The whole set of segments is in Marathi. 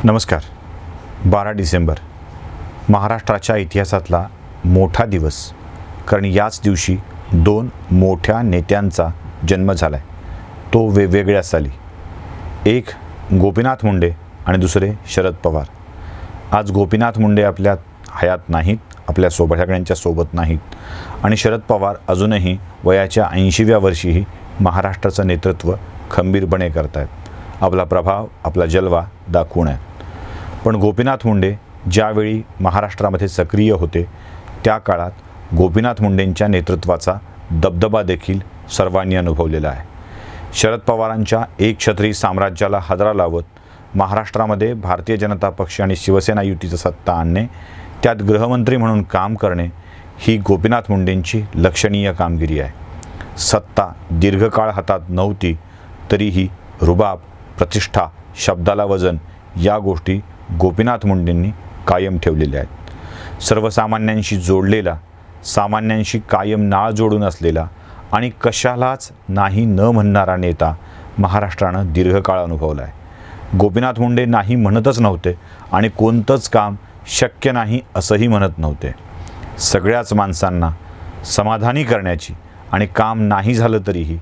नमस्कार. 12 डिसेंबर महाराष्ट्राच्या इतिहासातला मोठा दिवस, कारण याच दिवशी दोन मोठ्या नेत्यांचा जन्म झाला आहे. तो वेगवेगळ्या साली. एक गोपीनाथ मुंडे आणि दुसरे शरद पवार. आज गोपीनाथ मुंडे आपल्या हयात नाहीत, आपल्या सगळ्यांच्या सोबत नाहीत, आणि शरद पवार अजूनही वयाच्या 80व्या वर्षीही महाराष्ट्राचं नेतृत्व खंबीरपणे करत आहेत. आपला प्रभाव, आपला जलवा दाखवून आहे. पण गोपीनाथ मुंडे ज्यावेळी महाराष्ट्रामध्ये सक्रिय होते त्या काळात गोपीनाथ मुंडेंच्या नेतृत्वाचा दबदबा देखील सर्वांनी अनुभवलेला आहे. शरद पवारांच्या एकछत्री साम्राज्याला हादरा लावत महाराष्ट्रामध्ये भारतीय जनता पक्ष आणि शिवसेना युतीचं सत्ता आणणे, त्यात गृहमंत्री म्हणून काम करणे ही गोपीनाथ मुंडेंची लक्षणीय कामगिरी आहे. सत्ता दीर्घकाळ हातात नव्हती तरीही रुबाब, प्रतिष्ठा, शब्दाला वजन या गोष्टी गोपीनाथ मुंडेंनी कायम ठेवलेल्या आहेत. सर्वसामान्यांशी जोडलेला, सामान्यांशी कायम नाळ जोडून असलेला आणि कशालाच नाही न म्हणणारा नेता महाराष्ट्रानं दीर्घकाळ अनुभवला आहे. गोपीनाथ मुंडे नाही म्हणतच नव्हते आणि कोणतंच काम शक्य नाही असंही म्हणत नव्हते. सगळ्याच माणसांना समाधानी करण्याची आणि काम नाही झालं तरीही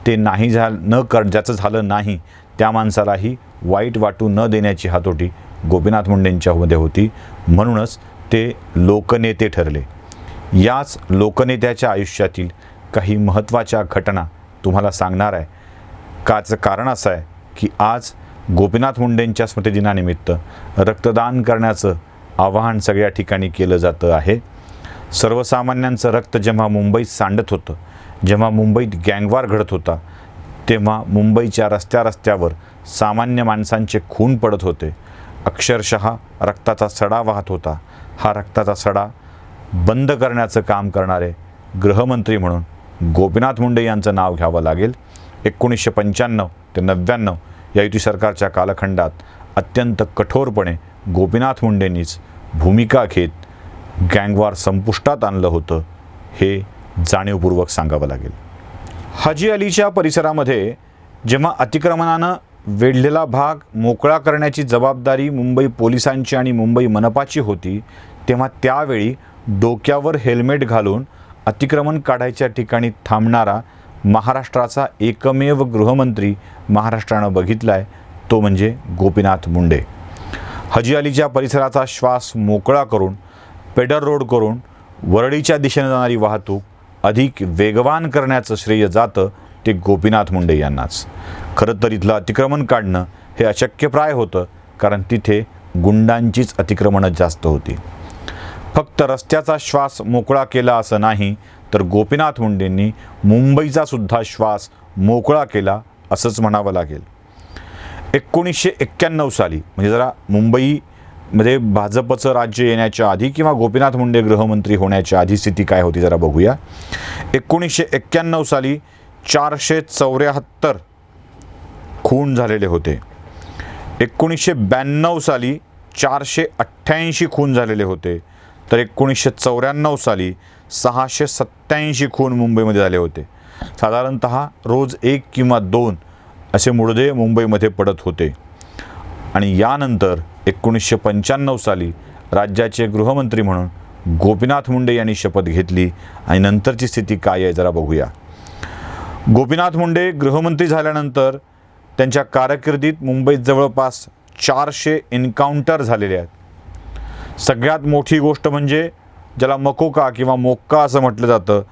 ते नाही ज्याचं झालं नाही त्या माणसालाही वाईट वाटू न देण्याची हातोटी गोपीनाथ मुंडेंच्यामध्ये होती. म्हणूनच ते लोकनेते ठरले. याच लोकनेत्याच्या आयुष्यातील काही महत्त्वाच्या घटना तुम्हाला सांगणार आहे. काचं कारण असं आहे की आज गोपीनाथ मुंडेंच्या स्मृतिदिनानिमित्त रक्तदान करण्याचं आवाहन सगळ्या ठिकाणी केलं जातं आहे. सर्वसामान्यांचं रक्त जेव्हा मुंबईत सांडत होतं, जेव्हा मुंबईत गँगवॉर घडत होता, तेव्हा मुंबईच्या रस्त्यावर सामान्य माणसांचे खून पडत होते. अक्षरशः रक्ताचा सडा वाहत होता. हा रक्ताचा सडा बंद करण्याचं काम करणारे गृहमंत्री म्हणून गोपीनाथ मुंडे यांचं नाव घ्यावं लागेल. 1995 ते 99 या युती सरकारच्या कालखंडात अत्यंत कठोरपणे गोपीनाथ मुंडेंनीच भूमिका घेत गँगवॉर संपुष्टात आणलं होतं, हे जाणीवपूर्वक सांगावं लागेल. हाजी अलीच्या परिसरामध्ये जेव्हा अतिक्रमणानं वेढलेला भाग मोकळा करण्याची जबाबदारी मुंबई पोलिसांची आणि मुंबई मनपाची होती, तेव्हा त्यावेळी डोक्यावर हेल्मेट घालून अतिक्रमण काढायच्या ठिकाणी थांबणारा महाराष्ट्राचा एकमेव गृहमंत्री महाराष्ट्रानं बघितला आहे, तो म्हणजे गोपीनाथ मुंडे. हाजी अलीच्या परिसराचा श्वास मोकळा करून, पेडर रोड करून वरळीच्या दिशेने जाणारी वाहतूक अधिक वेगवान करण्याचं श्रेय जातं ते गोपीनाथ मुंडे यांनाच. खरं तर इथलं अतिक्रमण काढणं हे अशक्यप्राय होतं, कारण तिथे गुंडांचीच अतिक्रमणं जास्त होती. फक्त रस्त्याचा श्वास मोकळा केला असं नाही, तर गोपीनाथ मुंडेंनी मुंबईचा सुद्धा श्वास मोकळा केला असंच म्हणावं लागेल. 1991 साली, म्हणजे जरा मुंबईमध्ये भाजपचं राज्य येण्याच्या आधी किंवा गोपीनाथ मुंडे गृहमंत्री होण्याच्या आधी स्थिती काय होती जरा बघूया. 1991 साली 474 खून झालेले होते. 1992 साली 488 खून झालेले होते. तर 1994 साली 687 खून मुंबईमध्ये झाले होते. साधारणतः रोज 1 किंवा 2 असे मुडदे मुंबईमध्ये पडत होते. आणि यानंतर 1995 साली राज्याचे गृहमंत्री म्हणून गोपीनाथ मुंडे यांनी शपथ घेतली. आणि नंतरची स्थिती काय आहे जरा बघूया. गोपीनाथ मुंडे गृहमंत्री झाल्यानंतर त्यांच्या कारकिर्दीत मुंबईत जवळपास 400 एन्काउंटर झालेले आहेत. सगळ्यात मोठी गोष्ट म्हणजे ज्याला मकोका किंवा मोक्का असं म्हटलं जातं,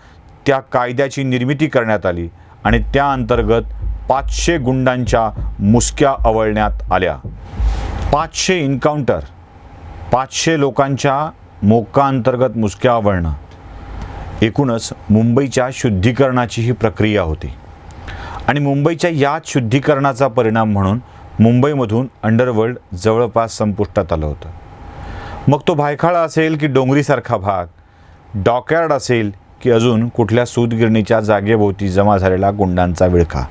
त्या कायद्याची निर्मिती करण्यात आली आणि त्या अंतर्गत 500 गुंडांच्या मुसक्या आवळण्यात आल्या. 500 एन्काउंटर, 500 लोकांच्या मोक्का अंतर्गत मुसक्या आवळणं, एकूणच मुंबईच्या शुद्धीकरणाची ही प्रक्रिया होती. आणि मुंबईच्या याच शुद्धीकरणाचा परिणाम म्हणून मुंबईमधून अंडरवर्ल्ड जवळपास संपुष्टात आलं होतं. मग तो भायखळा असेल की डोंगरीसारखा भाग, डॉकयार्ड असेल की अजून कुठल्या सूतगिरणीच्या जागेभोवती जमा झालेला गुंडांचा विळखा.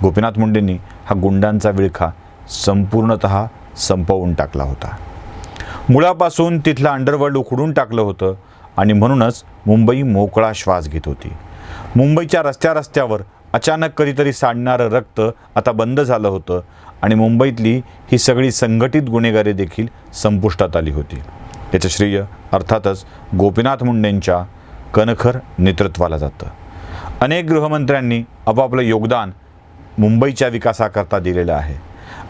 गोपीनाथ मुंडेंनी हा गुंडांचा विळखा संपूर्णतः संपवून टाकला होता. मुळापासून तिथलं अंडरवर्ल्ड उखडून टाकलं होतं आणि म्हणूनच मुंबई मोकळा श्वास घेत होती. मुंबईच्या रस्त्यावर अचानक कधीतरी सांडणारं रक्त आता बंद झालं होतं आणि मुंबईतली ही सगळी संघटित गुन्हेगारी देखील संपुष्टात आली होती. याचं श्रेय अर्थातच गोपीनाथ मुंडेंच्या कणखर नेतृत्वाला जातं. अनेक गृहमंत्र्यांनी आपापलं योगदान मुंबईच्या विकासाकरता दिलेलं आहे.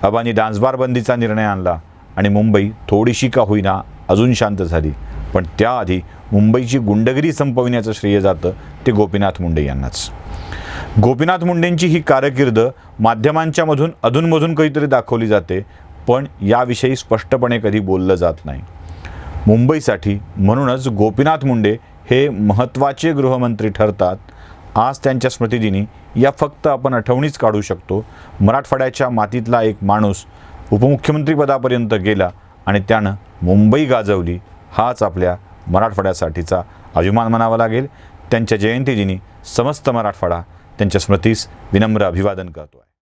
आबांनी डान्सबार बंदीचा निर्णय आणला आणि मुंबई थोडीशी का होईना अजून शांत झाली. पण त्याआधी मुंबईची गुंडगिरी संपविण्याचं श्रेय जातं ते गोपीनाथ मुंडे यांनाच. गोपीनाथ मुंडेंची ही कारकीर्द माध्यमांच्या मधून अधूनमधून कधीतरी दाखवली जाते, पण याविषयी स्पष्टपणे कधी बोललं जात नाही. मुंबईसाठी म्हणूनच गोपीनाथ मुंडे हे महत्त्वाचे गृहमंत्री ठरतात. आज त्यांच्या स्मृतिदिनी या फक्त आपण आठवणीच काढू शकतो. मराठवाड्याच्या मातीतला एक माणूस उपमुख्यमंत्रीपदापर्यंत गेला आणि त्यानं मुंबई गाजवली. हाच आपल्या मराठवाड्यासाठीचा अभिमान म्हणावा लागेल. त्यांच्या जयंतीदिनी समस्त मराठवाडा त्यांच्या स्मृतीस विनम्र अभिवादन करतो आहे.